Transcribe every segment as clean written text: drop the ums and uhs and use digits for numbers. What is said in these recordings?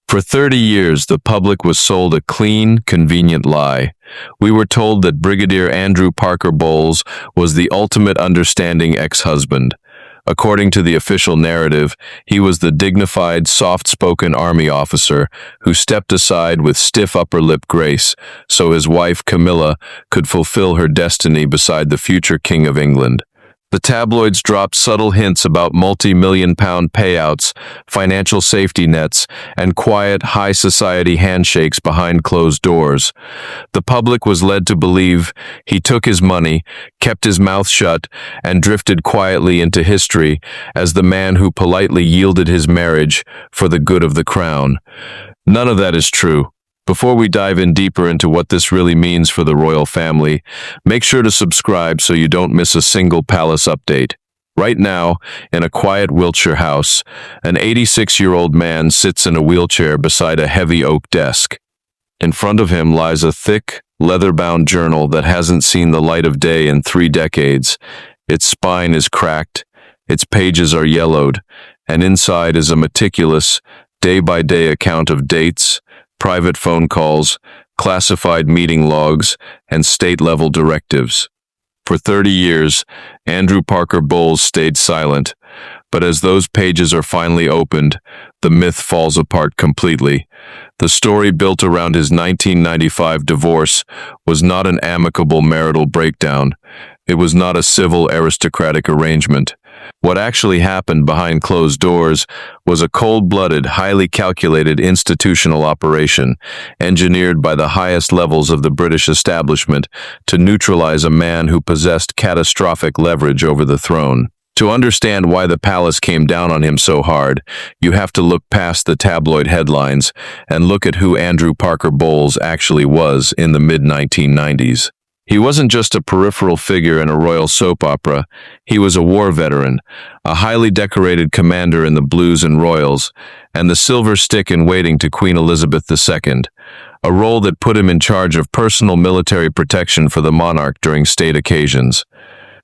For 30 years, the public was sold a clean, convenient lie. We were told that Brigadier Andrew Parker Bowles was the ultimate understanding ex-husband. According to the official narrative, he was the dignified, soft-spoken army officer who stepped aside with stiff upper lip grace so his wife, Camilla, could fulfill her destiny beside the future King of England. The tabloids dropped subtle hints about multi-million-pound payouts, financial safety nets, and quiet, high-society handshakes behind closed doors. The public was led to believe he took his money, kept his mouth shut, and drifted quietly into history as the man who politely yielded his marriage for the good of the crown. None of that is true. Before we dive in deeper into what this really means for the royal family, make sure to subscribe so you don't miss a single palace update. Right now, in a quiet Wiltshire house, an 86-year-old man sits in a wheelchair beside a heavy oak desk. In front of him lies a thick, leather-bound journal that hasn't seen the light of day in 3 decades. Its spine is cracked, its pages are yellowed, and inside is a meticulous, day-by-day account of dates, private phone calls, classified meeting logs, and state-level directives. For 30 years, Andrew Parker Bowles stayed silent, but as those pages are finally opened, the myth falls apart completely. The story built around his 1995 divorce was not an amicable marital breakdown. It was not a civil aristocratic arrangement. What actually happened behind closed doors was a cold-blooded, highly calculated institutional operation, engineered by the highest levels of the British establishment to neutralize a man who possessed catastrophic leverage over the throne. To understand why the palace came down on him so hard, you have to look past the tabloid headlines and look at who Andrew Parker Bowles actually was in the mid-1990s. He wasn't just a peripheral figure in a royal soap opera. He was a war veteran, a highly decorated commander in the Blues and Royals, and the silver stick in waiting to Queen Elizabeth II, a role that put him in charge of personal military protection for the monarch during state occasions.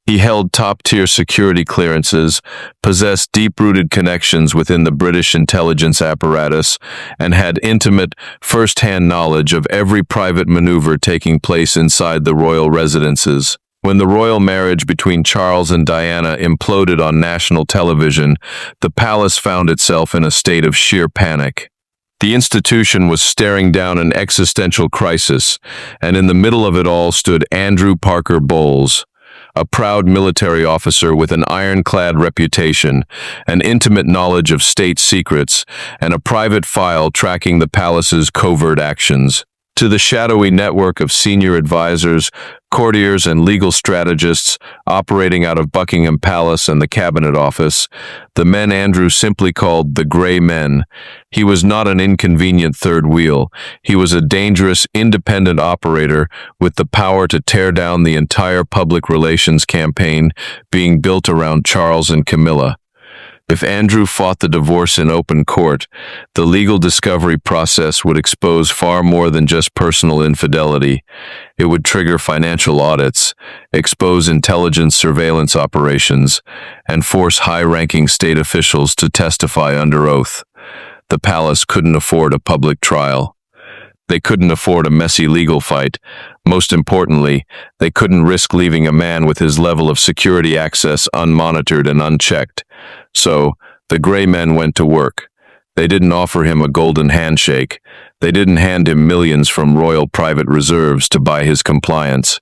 He held top-tier security clearances, possessed deep-rooted connections within the British intelligence apparatus, and had intimate, first-hand knowledge of every private maneuver taking place inside the royal residences. When the royal marriage between Charles and Diana imploded on national television, the palace found itself in a state of sheer panic. The institution was staring down an existential crisis, and in the middle of it all stood Andrew Parker Bowles, a proud military officer with an ironclad reputation, an intimate knowledge of state secrets, and a private file tracking the palace's covert actions. To the shadowy network of senior advisors, courtiers, and legal strategists operating out of Buckingham Palace and the Cabinet Office, the men Andrew simply called the Grey Men, he was not an inconvenient third wheel. He was a dangerous, independent operator with the power to tear down the entire public relations campaign being built around Charles and Camilla. If Andrew fought the divorce in open court, the legal discovery process would expose far more than just personal infidelity. It would trigger financial audits, expose intelligence surveillance operations, and force high-ranking state officials to testify under oath. The palace couldn't afford a public trial. They couldn't afford a messy legal fight. Most importantly, they couldn't risk leaving a man with his level of security access unmonitored and unchecked. So, the Grey Men went to work. They didn't offer him a golden handshake. They didn't hand him millions from royal private reserves to buy his compliance.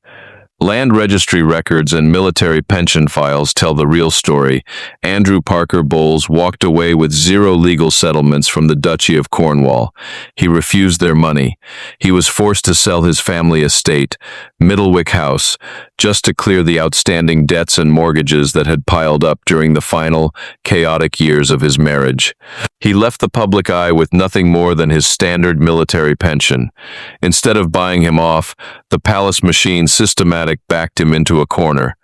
Land registry records and military pension files tell the real story. Andrew Parker Bowles walked away with 0 legal settlements from the Duchy of Cornwall. He refused their money. He was forced to sell his family estate, Middlewick House, just to clear the outstanding debts and mortgages that had piled up during the final, chaotic years of his marriage. He left the public eye with nothing more than his standard military pension. Instead of buying him off, the palace machine systematically backed him into a corner.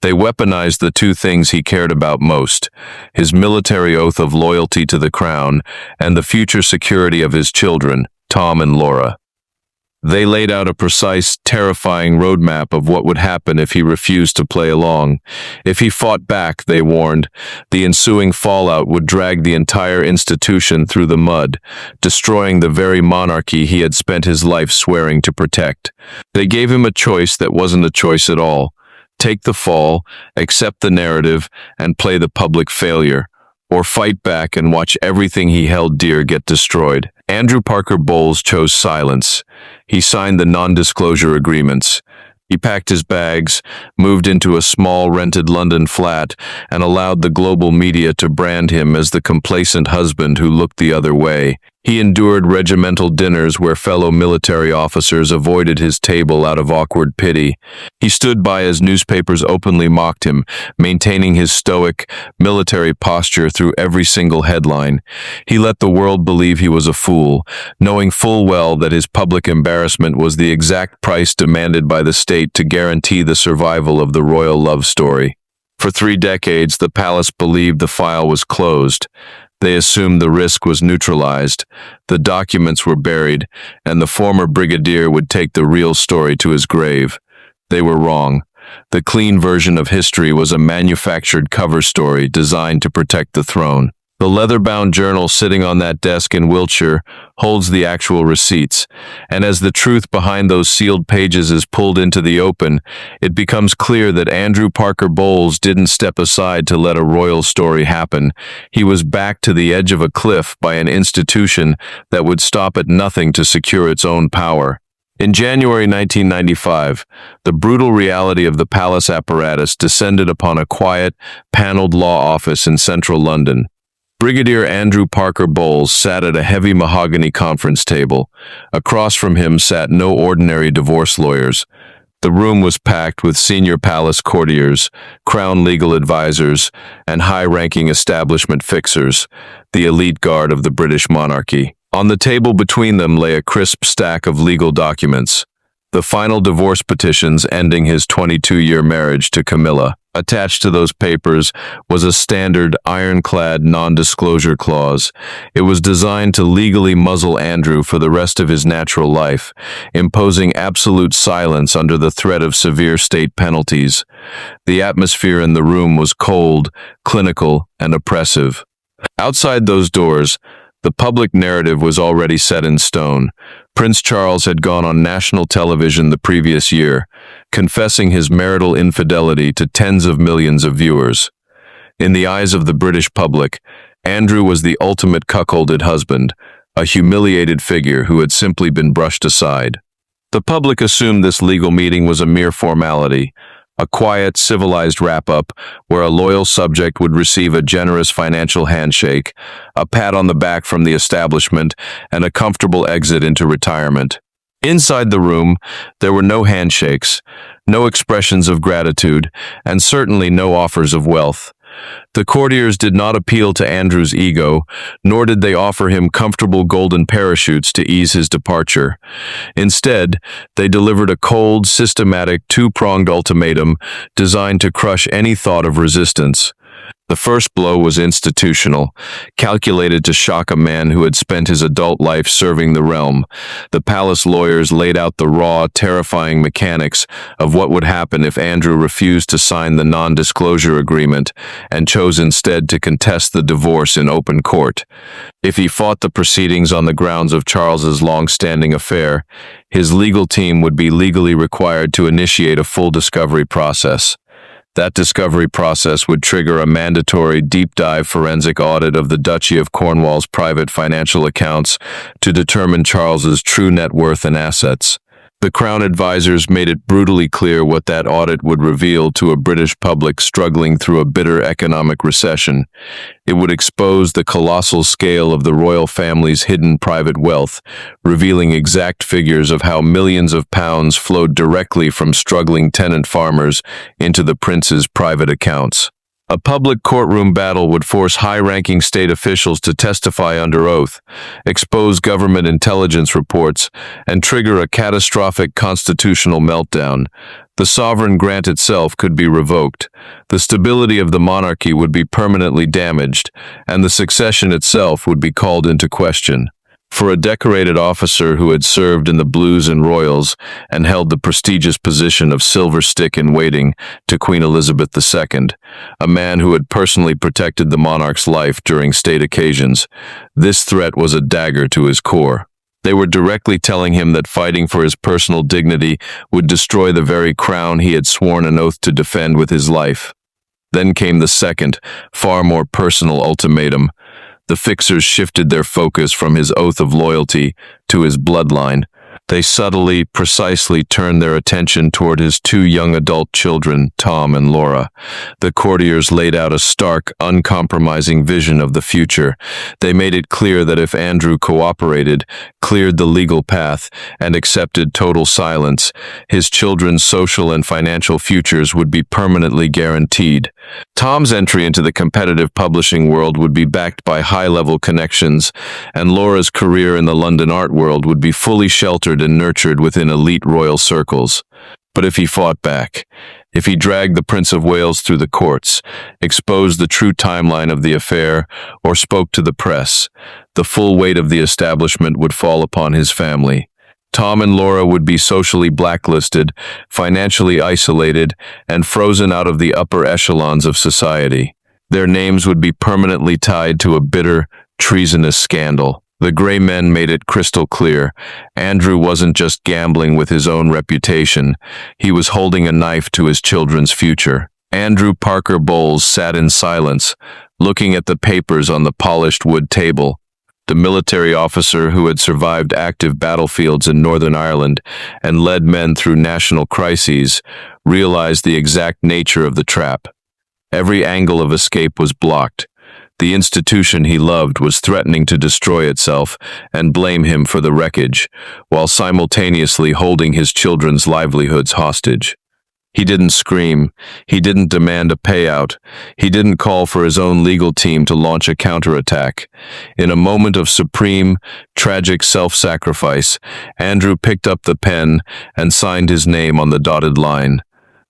They weaponized the 2 things he cared about most, his military oath of loyalty to the crown and the future security of his children, Tom and Laura. They laid out a precise, terrifying roadmap of what would happen if he refused to play along. If he fought back, they warned, the ensuing fallout would drag the entire institution through the mud, destroying the very monarchy he had spent his life swearing to protect. They gave him a choice that wasn't a choice at all. Take the fall, accept the narrative, and play the public failure, or fight back and watch everything he held dear get destroyed. Andrew Parker Bowles chose silence. He signed the non-disclosure agreements. He packed his bags, moved into a small rented London flat, and allowed the global media to brand him as the complacent husband who looked the other way. He endured regimental dinners where fellow military officers avoided his table out of awkward pity. He stood by as newspapers openly mocked him, maintaining his stoic, military posture through every single headline. He let the world believe he was a fool, knowing full well that his public embarrassment was the exact price demanded by the state to guarantee the survival of the royal love story. For 3 decades, the palace believed the file was closed. They assumed the risk was neutralized, the documents were buried, and the former brigadier would take the real story to his grave. They were wrong. The clean version of history was a manufactured cover story designed to protect the throne. The leather-bound journal sitting on that desk in Wiltshire holds the actual receipts, and as the truth behind those sealed pages is pulled into the open, it becomes clear that Andrew Parker Bowles didn't step aside to let a royal story happen. He was backed to the edge of a cliff by an institution that would stop at nothing to secure its own power. In January 1995, the brutal reality of the palace apparatus descended upon a quiet, paneled law office in central London. Brigadier Andrew Parker Bowles sat at a heavy mahogany conference table. Across from him sat no ordinary divorce lawyers. The room was packed with senior palace courtiers, crown legal advisors, and high-ranking establishment fixers, the elite guard of the British monarchy. On the table between them lay a crisp stack of legal documents, the final divorce petitions ending his 22-year marriage to Camilla. Attached to those papers was a standard ironclad non-disclosure clause. It was designed to legally muzzle Andrew for the rest of his natural life, imposing absolute silence under the threat of severe state penalties. The atmosphere in the room was cold, clinical, and oppressive. Outside those doors, the public narrative was already set in stone. Prince Charles had gone on national television the previous year, confessing his marital infidelity to tens of millions of viewers. In the eyes of the British public, Andrew was the ultimate cuckolded husband, a humiliated figure who had simply been brushed aside. The public assumed this legal meeting was a mere formality, a quiet, civilized wrap-up where a loyal subject would receive a generous financial handshake, a pat on the back from the establishment, and a comfortable exit into retirement. Inside the room, there were no handshakes, no expressions of gratitude, and certainly no offers of wealth. The courtiers did not appeal to Andrew's ego, nor did they offer him comfortable golden parachutes to ease his departure. Instead, they delivered a cold, systematic, two-pronged ultimatum designed to crush any thought of resistance. The first blow was institutional, calculated to shock a man who had spent his adult life serving the realm. The palace lawyers laid out the raw, terrifying mechanics of what would happen if Andrew refused to sign the non-disclosure agreement and chose instead to contest the divorce in open court. If he fought the proceedings on the grounds of Charles's long-standing affair, his legal team would be legally required to initiate a full discovery process. That discovery process would trigger a mandatory deep-dive forensic audit of the Duchy of Cornwall's private financial accounts to determine Charles's true net worth and assets. The Crown advisors made it brutally clear what that audit would reveal to a British public struggling through a bitter economic recession. It would expose the colossal scale of the royal family's hidden private wealth, revealing exact figures of how millions of pounds flowed directly from struggling tenant farmers into the prince's private accounts. A public courtroom battle would force high-ranking state officials to testify under oath, expose government intelligence reports, and trigger a catastrophic constitutional meltdown. The sovereign grant itself could be revoked, the stability of the monarchy would be permanently damaged, and the succession itself would be called into question. For a decorated officer who had served in the Blues and Royals and held the prestigious position of Silver Stick in Waiting to Queen Elizabeth II, a man who had personally protected the monarch's life during state occasions, this threat was a dagger to his core. They were directly telling him that fighting for his personal dignity would destroy the very crown he had sworn an oath to defend with his life. Then came the second, far more personal ultimatum. The fixers shifted their focus from his oath of loyalty to his bloodline. They subtly, precisely turned their attention toward his two young adult children, Tom and Laura. The courtiers laid out a stark, uncompromising vision of the future. They made it clear that if Andrew cooperated, cleared the legal path, and accepted total silence, his children's social and financial futures would be permanently guaranteed. Tom's entry into the competitive publishing world would be backed by high-level connections, and Laura's career in the London art world would be fully sheltered and nurtured within elite royal circles. But if he fought back, if he dragged the Prince of Wales through the courts, exposed the true timeline of the affair, or spoke to the press, the full weight of the establishment would fall upon his family. Tom and Laura would be socially blacklisted, financially isolated, and frozen out of the upper echelons of society. Their names would be permanently tied to a bitter, treasonous scandal. The Grey Men made it crystal clear. Andrew wasn't just gambling with his own reputation. He was holding a knife to his children's future. Andrew Parker Bowles sat in silence, looking at the papers on the polished wood table. The military officer who had survived active battlefields in Northern Ireland and led men through national crises realized the exact nature of the trap. Every angle of escape was blocked. The institution he loved was threatening to destroy itself and blame him for the wreckage, while simultaneously holding his children's livelihoods hostage. He didn't scream. He didn't demand a payout. He didn't call for his own legal team to launch a counterattack. In a moment of supreme, tragic self-sacrifice, Andrew picked up the pen and signed his name on the dotted line.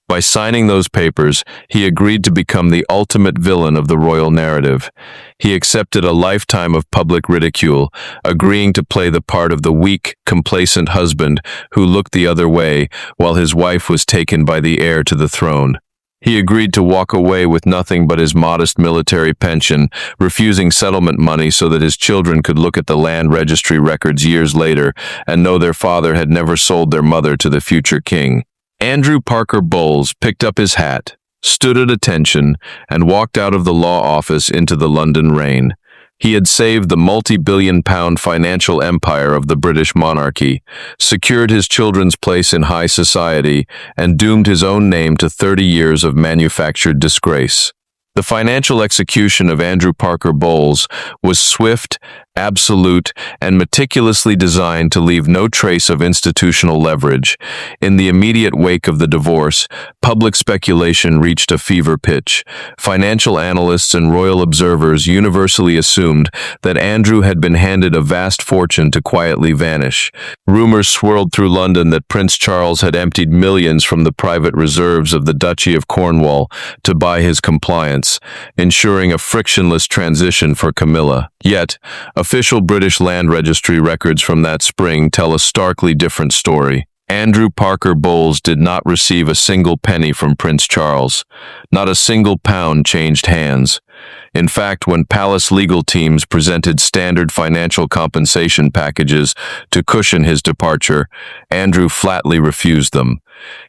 By signing those papers, he agreed to become the ultimate villain of the royal narrative. He accepted a lifetime of public ridicule, agreeing to play the part of the weak, complacent husband who looked the other way while his wife was taken by the heir to the throne. He agreed to walk away with nothing but his modest military pension, refusing settlement money so that his children could look at the land registry records years later and know their father had never sold their mother to the future king. Andrew Parker Bowles picked up his hat, stood at attention, and walked out of the law office into the London rain. He had saved the multi-billion-pound financial empire of the British monarchy, secured his children's place in high society, and doomed his own name to 30 years of manufactured disgrace. The financial execution of Andrew Parker Bowles was swift, absolute, and meticulously designed to leave no trace of institutional leverage. In the immediate wake of the divorce, public speculation reached a fever pitch. Financial analysts and royal observers universally assumed that Andrew had been handed a vast fortune to quietly vanish. Rumors swirled through London that Prince Charles had emptied millions from the private reserves of the Duchy of Cornwall to buy his compliance, ensuring a frictionless transition for Camilla. Yet, official British land registry records from that spring tell a starkly different story. Andrew Parker Bowles did not receive a single penny from Prince Charles. Not a single pound changed hands. In fact, when palace legal teams presented standard financial compensation packages to cushion his departure, Andrew flatly refused them.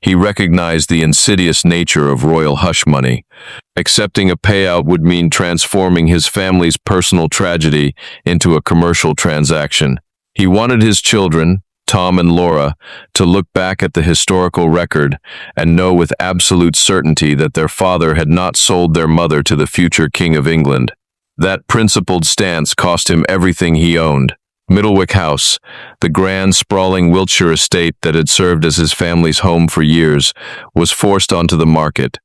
He recognized the insidious nature of royal hush money. Accepting a payout would mean transforming his family's personal tragedy into a commercial transaction. He wanted his children, Tom and Laura, to look back at the historical record and know with absolute certainty that their father had not sold their mother to the future King of England. That principled stance cost him everything he owned. Middlewick House, the grand, sprawling Wiltshire estate that had served as his family's home for years, was forced onto the market.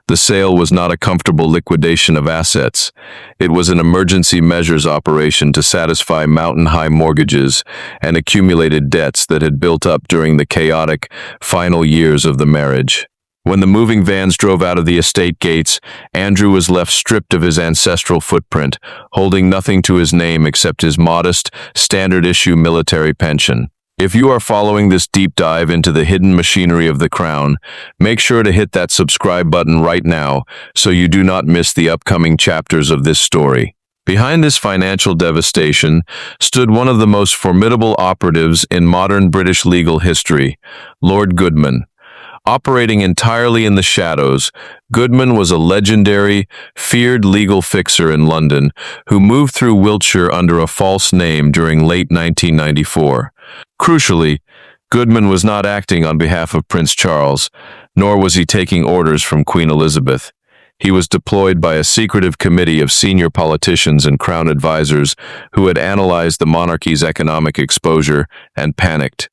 The sale was not a comfortable liquidation of assets. It was an emergency measures operation to satisfy mountain-high mortgages and accumulated debts that had built up during the chaotic final years of the marriage. When the moving vans drove out of the estate gates, Andrew was left stripped of his ancestral footprint, holding nothing to his name except his modest, standard-issue military pension. If you are following this deep dive into the hidden machinery of the crown, make sure to hit that subscribe button right now so you do not miss the upcoming chapters of this story. Behind this financial devastation stood one of the most formidable operatives in modern British legal history, Lord Goodman. Operating entirely in the shadows, Goodman was a legendary, feared legal fixer in London who moved through Wiltshire under a false name during late 1994. Crucially, Goodman was not acting on behalf of Prince Charles, nor was he taking orders from Queen Elizabeth. He was deployed by a secretive committee of senior politicians and Crown advisors who had analyzed the monarchy's economic exposure and panicked.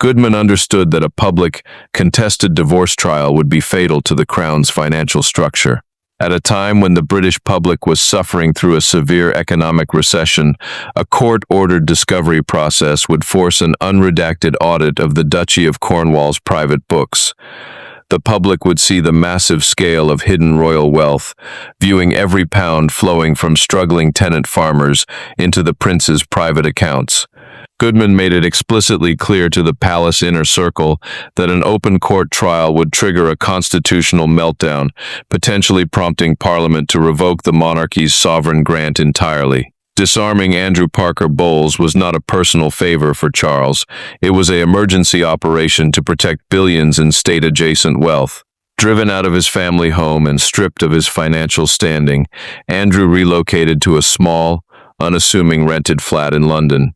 Goodman understood that a public, contested divorce trial would be fatal to the Crown's financial structure. At a time when the British public was suffering through a severe economic recession, a court-ordered discovery process would force an unredacted audit of the Duchy of Cornwall's private books. The public would see the massive scale of hidden royal wealth, viewing every pound flowing from struggling tenant farmers into the prince's private accounts. Goodman made it explicitly clear to the palace inner circle that an open court trial would trigger a constitutional meltdown, potentially prompting Parliament to revoke the monarchy's sovereign grant entirely. Disarming Andrew Parker Bowles was not a personal favor for Charles. It was an emergency operation to protect billions in state-adjacent wealth. Driven out of his family home and stripped of his financial standing, Andrew relocated to a small, unassuming rented flat in London.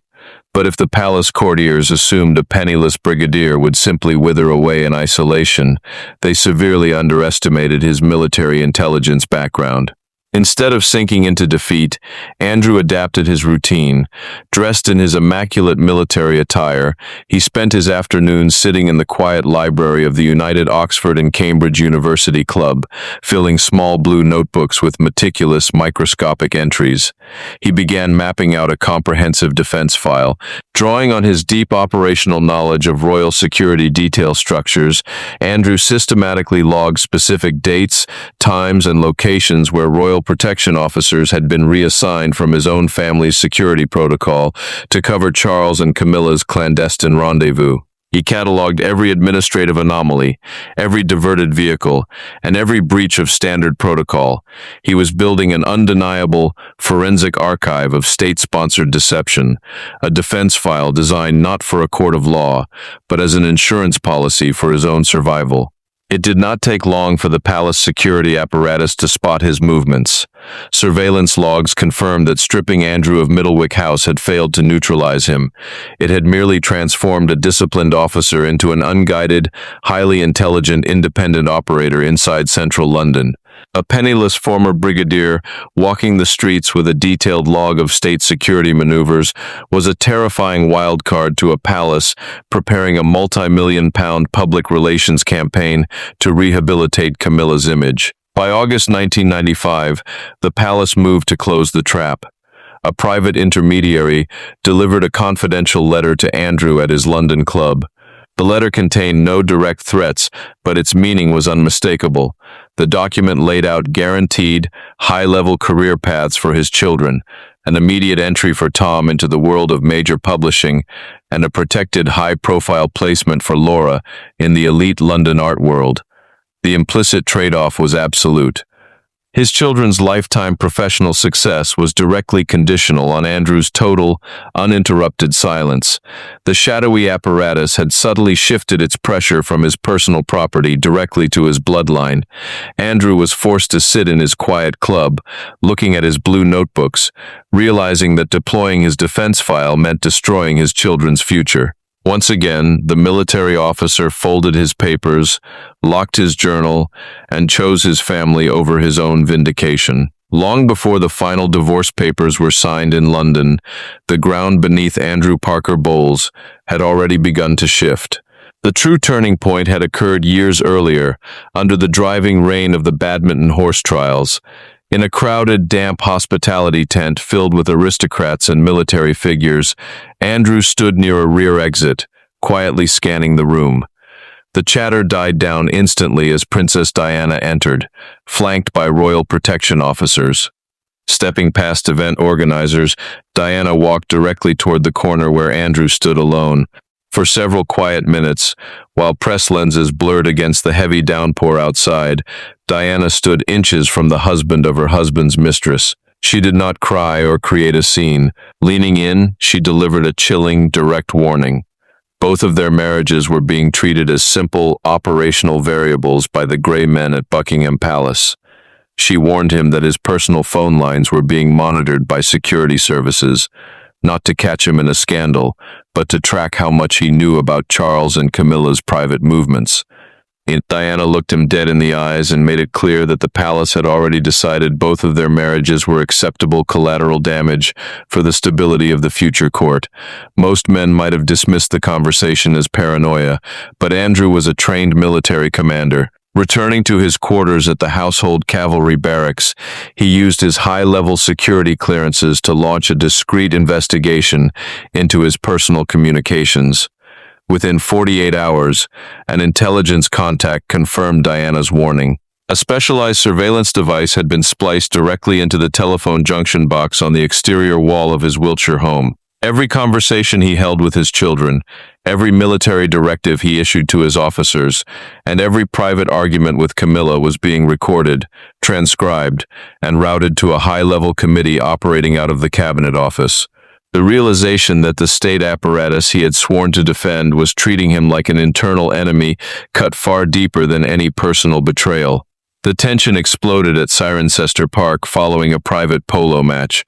But if the palace courtiers assumed a penniless brigadier would simply wither away in isolation, they severely underestimated his military intelligence background. Instead of sinking into defeat, Andrew adapted his routine. Dressed in his immaculate military attire, he spent his afternoons sitting in the quiet library of the United Oxford and Cambridge University Club, filling small blue notebooks with meticulous microscopic entries. He began mapping out a comprehensive defense file. Drawing on his deep operational knowledge of royal security detail structures, Andrew systematically logged specific dates, times, and locations where royal protection officers had been reassigned from his own family's security protocol to cover Charles and Camilla's clandestine rendezvous. He cataloged every administrative anomaly, every diverted vehicle, and every breach of standard protocol. He was building an undeniable, forensic archive of state-sponsored deception, a defense file designed not for a court of law, but as an insurance policy for his own survival. It did not take long for the palace security apparatus to spot his movements. Surveillance logs confirmed that stripping Andrew of Middlewick House had failed to neutralize him. It had merely transformed a disciplined officer into an unguided, highly intelligent independent operator inside central London. A penniless former brigadier walking the streets with a detailed log of state security maneuvers was a terrifying wild card to a palace preparing a multi-million-pound public relations campaign to rehabilitate Camilla's image. By August 1995, the palace moved to close the trap. A private intermediary delivered a confidential letter to Andrew at his London club. The letter contained no direct threats, but its meaning was unmistakable. The document laid out guaranteed, high-level career paths for his children, an immediate entry for Tom into the world of major publishing, and a protected high-profile placement for Laura in the elite London art world. The implicit trade-off was absolute. His children's lifetime professional success was directly conditional on Andrew's total, uninterrupted silence. The shadowy apparatus had subtly shifted its pressure from his personal property directly to his bloodline. Andrew was forced to sit in his quiet club, looking at his blue notebooks, realizing that deploying his defense file meant destroying his children's future. Once again, the military officer folded his papers, locked his journal, and chose his family over his own vindication. Long before the final divorce papers were signed in London, the ground beneath Andrew Parker Bowles had already begun to shift. The true turning point had occurred years earlier, under the driving rain of the badminton horse trials. In a crowded, damp hospitality tent filled with aristocrats and military figures, Andrew stood near a rear exit, quietly scanning the room. The chatter died down instantly as Princess Diana entered, flanked by royal protection officers. Stepping past event organizers, Diana walked directly toward the corner where Andrew stood alone. For several quiet minutes, while press lenses blurred against the heavy downpour outside, Diana stood inches from the husband of her husband's mistress. She did not cry or create a scene. Leaning in, she delivered a chilling, direct warning. Both of their marriages were being treated as simple, operational variables by the grey men at Buckingham Palace. She warned him that his personal phone lines were being monitored by security services, not to catch him in a scandal, but to track how much he knew about Charles and Camilla's private movements. Diana looked him dead in the eyes and made it clear that the palace had already decided both of their marriages were acceptable collateral damage for the stability of the future court. Most men might have dismissed the conversation as paranoia, but Andrew was a trained military commander. Returning to his quarters at the household cavalry barracks, he used his high-level security clearances to launch a discreet investigation into his personal communications. Within 48 hours, an intelligence contact confirmed Diana's warning. A specialized surveillance device had been spliced directly into the telephone junction box on the exterior wall of his Wiltshire home. Every conversation he held with his children, every military directive he issued to his officers, and every private argument with Camilla was being recorded, transcribed, and routed to a high-level committee operating out of the Cabinet Office. The realization that the state apparatus he had sworn to defend was treating him like an internal enemy cut far deeper than any personal betrayal. The tension exploded at Cirencester Park following a private polo match.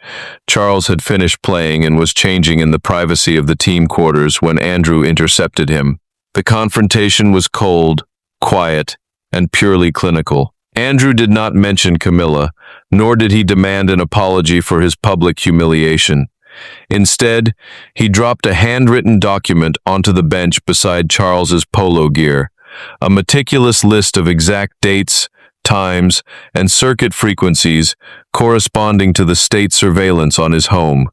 Charles had finished playing and was changing in the privacy of the team quarters when Andrew intercepted him. The confrontation was cold, quiet, and purely clinical. Andrew did not mention Camilla, nor did he demand an apology for his public humiliation. Instead, he dropped a handwritten document onto the bench beside Charles's polo gear, a meticulous list of exact dates, times, and circuit frequencies corresponding to the state surveillance on his home.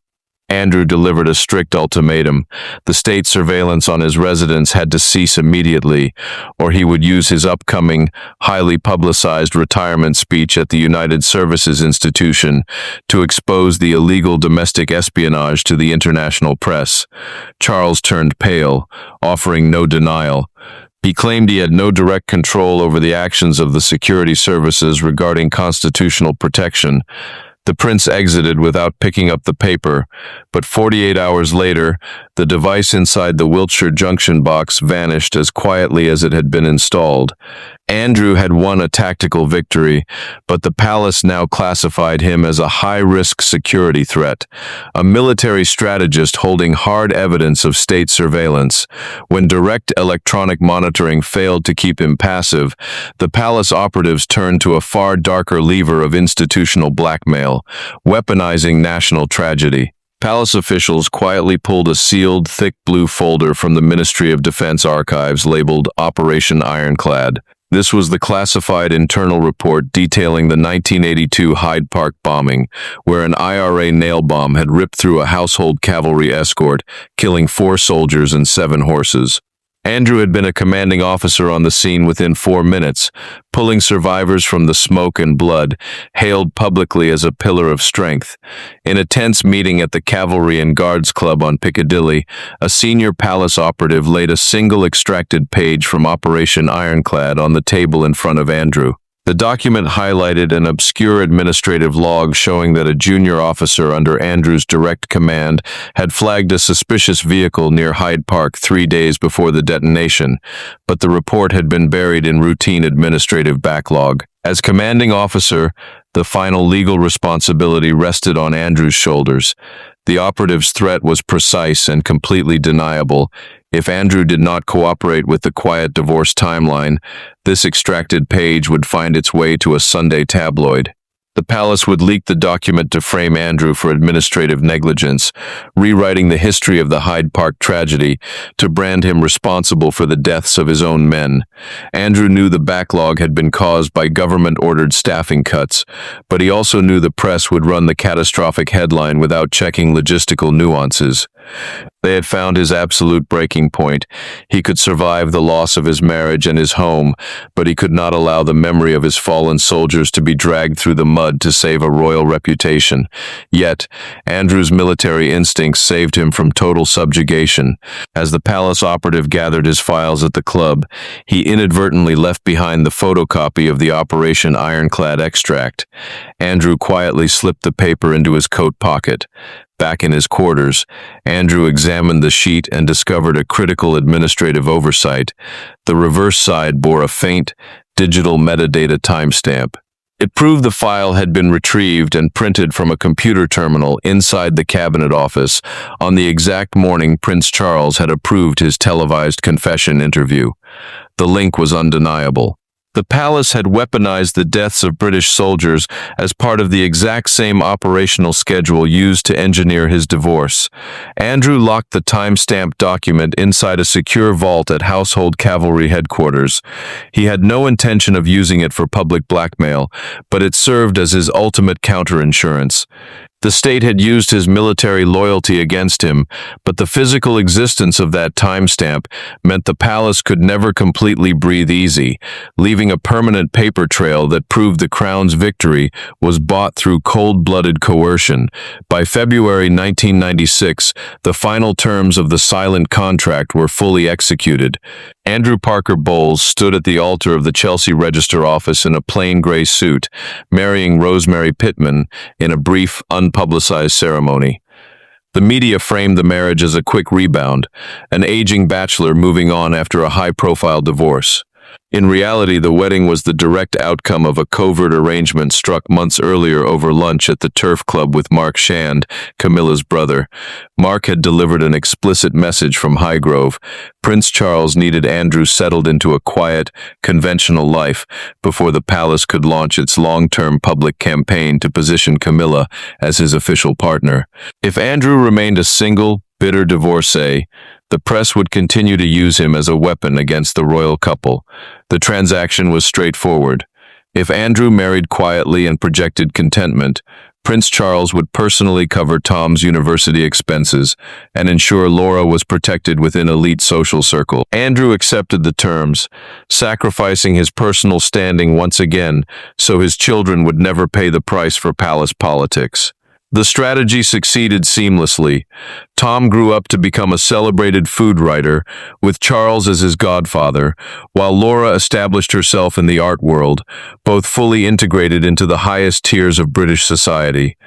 Andrew delivered a strict ultimatum. The state surveillance on his residence had to cease immediately, or he would use his upcoming, highly publicized retirement speech at the United Services Institution to expose the illegal domestic espionage to the international press. Charles turned pale, offering no denial. He claimed he had no direct control over the actions of the security services regarding constitutional protection. The prince exited without picking up the paper, but 48 hours later, the device inside the Wiltshire junction box vanished as quietly as it had been installed. Andrew had won a tactical victory, but the palace now classified him as a high-risk security threat, a military strategist holding hard evidence of state surveillance. When direct electronic monitoring failed to keep him passive, the palace operatives turned to a far darker lever of institutional blackmail, weaponizing national tragedy. Palace officials quietly pulled a sealed, thick blue folder from the Ministry of Defense archives labeled Operation Ironclad. This was the classified internal report detailing the 1982 Hyde Park bombing, where an IRA nail bomb had ripped through a household cavalry escort, killing 4 soldiers and 7 horses. Andrew had been a commanding officer on the scene within 4 minutes, pulling survivors from the smoke and blood, hailed publicly as a pillar of strength. In a tense meeting at the Cavalry and Guards Club on Piccadilly, a senior palace operative laid a single extracted page from Operation Ironclad on the table in front of Andrew. The document highlighted an obscure administrative log showing that a junior officer under Andrew's direct command had flagged a suspicious vehicle near Hyde Park 3 days before the detonation, but the report had been buried in routine administrative backlog. As commanding officer, the final legal responsibility rested on Andrew's shoulders. The operative's threat was precise and completely deniable. If Andrew did not cooperate with the quiet divorce timeline, this extracted page would find its way to a Sunday tabloid. The palace would leak the document to frame Andrew for administrative negligence, rewriting the history of the Hyde Park tragedy to brand him responsible for the deaths of his own men. Andrew knew the backlog had been caused by government-ordered staffing cuts, but he also knew the press would run the catastrophic headline without checking logistical nuances. They had found his absolute breaking point. He could survive the loss of his marriage and his home, but he could not allow the memory of his fallen soldiers to be dragged through the mud to save a royal reputation. Yet, Andrew's military instincts saved him from total subjugation. As the palace operative gathered his files at the club, he inadvertently left behind the photocopy of the Operation Ironclad extract. Andrew quietly slipped the paper into his coat pocket. Back in his quarters, Andrew examined the sheet and discovered a critical administrative oversight. The reverse side bore a faint, digital metadata timestamp. It proved the file had been retrieved and printed from a computer terminal inside the cabinet office on the exact morning Prince Charles had approved his televised confession interview. The link was undeniable. The palace had weaponized the deaths of British soldiers as part of the exact same operational schedule used to engineer his divorce. Andrew locked the time-stamped document inside a secure vault at Household Cavalry headquarters. He had no intention of using it for public blackmail, but it served as his ultimate counterinsurance. The state had used his military loyalty against him, but the physical existence of that timestamp meant the palace could never completely breathe easy, leaving a permanent paper trail that proved the crown's victory was bought through cold-blooded coercion. By February 1996, the final terms of the silent contract were fully executed. Andrew Parker Bowles stood at the altar of the Chelsea Register office in a plain gray suit, marrying Rosemary Pittman in a brief, unpublicized ceremony. The media framed the marriage as a quick rebound, an aging bachelor moving on after a high-profile divorce. In reality, the wedding was the direct outcome of a covert arrangement struck months earlier over lunch at the Turf Club with Mark Shand, Camilla's brother. Mark had delivered an explicit message from Highgrove. Prince Charles needed Andrew settled into a quiet, conventional life before the palace could launch its long-term public campaign to position Camilla as his official partner. If Andrew remained a single, bitter divorcee, the press would continue to use him as a weapon against the royal couple. The transaction was straightforward. If Andrew married quietly and projected contentment, Prince Charles would personally cover Tom's university expenses and ensure Laura was protected within elite social circle. Andrew accepted the terms, sacrificing his personal standing once again so his children would never pay the price for palace politics. The strategy succeeded seamlessly. Tom grew up to become a celebrated food writer, with Charles as his godfather, while Laura established herself in the art world, both fully integrated into the highest tiers of British society.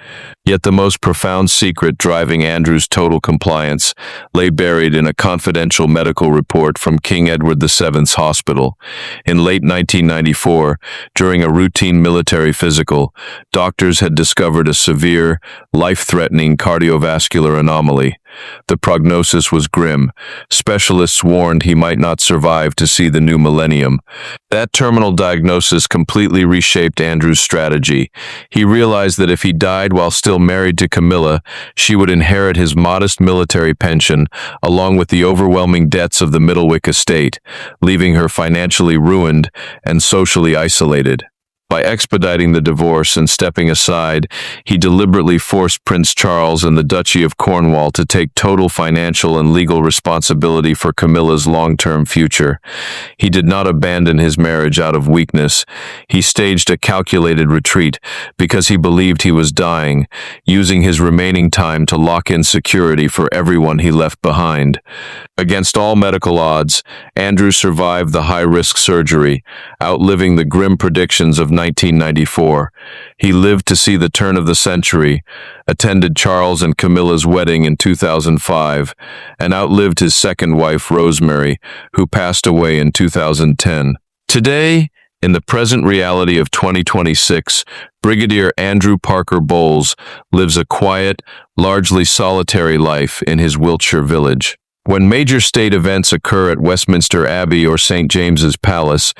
Yet the most profound secret driving Andrew's total compliance lay buried in a confidential medical report from King Edward VII's hospital. In late 1994, during a routine military physical, doctors had discovered a severe, life-threatening cardiovascular anomaly. The prognosis was grim. Specialists warned he might not survive to see the new millennium. That terminal diagnosis completely reshaped Andrew's strategy. He realized that if he died while still married to Camilla, she would inherit his modest military pension, along with the overwhelming debts of the Middlewick estate, leaving her financially ruined and socially isolated. By expediting the divorce and stepping aside, he deliberately forced Prince Charles and the Duchy of Cornwall to take total financial and legal responsibility for Camilla's long-term future. He did not abandon his marriage out of weakness. He staged a calculated retreat because he believed he was dying, using his remaining time to lock in security for everyone he left behind. Against all medical odds, Andrew survived the high-risk surgery, outliving the grim predictions of 1994. He lived to see the turn of the century, attended Charles and Camilla's wedding in 2005, and outlived his second wife, Rosemary, who passed away in 2010. Today, in the present reality of 2026, Brigadier Andrew Parker Bowles lives a quiet, largely solitary life in his Wiltshire village. When major state events occur at Westminster Abbey or St. James's Palace,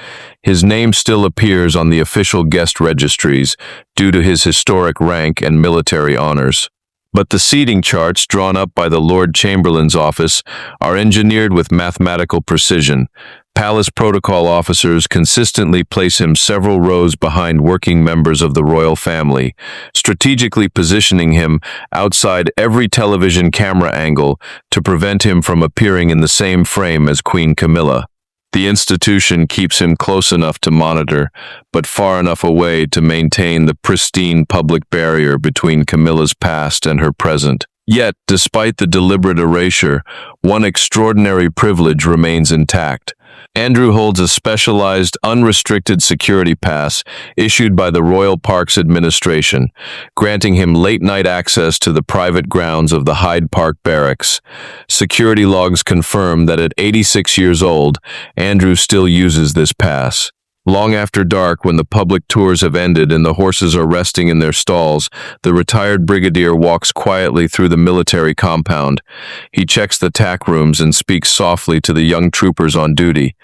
his name still appears on the official guest registries due to his historic rank and military honors. But the seating charts drawn up by the Lord Chamberlain's office are engineered with mathematical precision. Palace protocol officers consistently place him several rows behind working members of the royal family, strategically positioning him outside every television camera angle to prevent him from appearing in the same frame as Queen Camilla. The institution keeps him close enough to monitor, but far enough away to maintain the pristine public barrier between Camilla's past and her present. Yet, despite the deliberate erasure, one extraordinary privilege remains intact. Andrew holds a specialized, unrestricted security pass issued by the Royal Parks Administration, granting him late-night access to the private grounds of the Hyde Park barracks. Security logs confirm that at 86 years old, Andrew still uses this pass. Long after dark, when the public tours have ended and the horses are resting in their stalls, the retired brigadier walks quietly through the military compound. He checks the tack rooms and speaks softly to the young troopers on duty.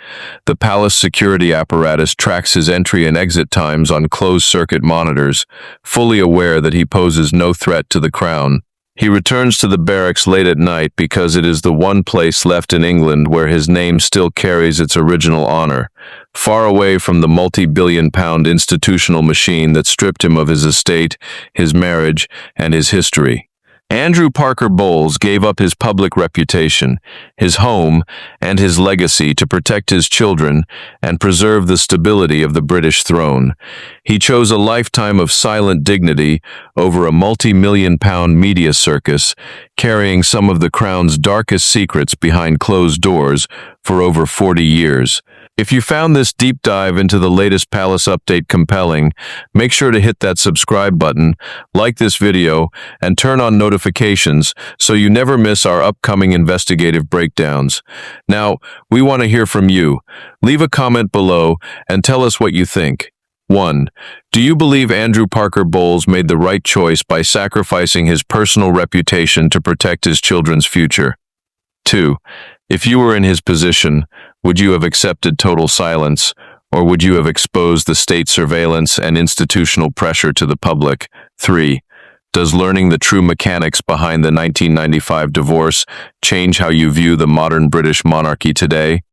The palace security apparatus tracks his entry and exit times on closed-circuit monitors, fully aware that he poses no threat to the crown. He returns to the barracks late at night because it is the one place left in England where his name still carries its original honor, far away from the multi-billion-pound institutional machine that stripped him of his estate, his marriage, and his history. Andrew Parker Bowles gave up his public reputation, his home, and his legacy to protect his children and preserve the stability of the British throne. He chose a lifetime of silent dignity over a multi-million-pound media circus, carrying some of the crown's darkest secrets behind closed doors for over 40 years. If you found this deep dive into the latest Palace update compelling, make sure to hit that subscribe button, like this video, and turn on notifications so you never miss our upcoming investigative breakdowns. Now, we want to hear from you. Leave a comment below and tell us what you think. 1. Do you believe Andrew Parker Bowles made the right choice by sacrificing his personal reputation to protect his children's future? 2. If you were in his position, would you have accepted total silence, or would you have exposed the state surveillance and institutional pressure to the public? 3. Does learning the true mechanics behind the 1995 divorce change how you view the modern British monarchy today?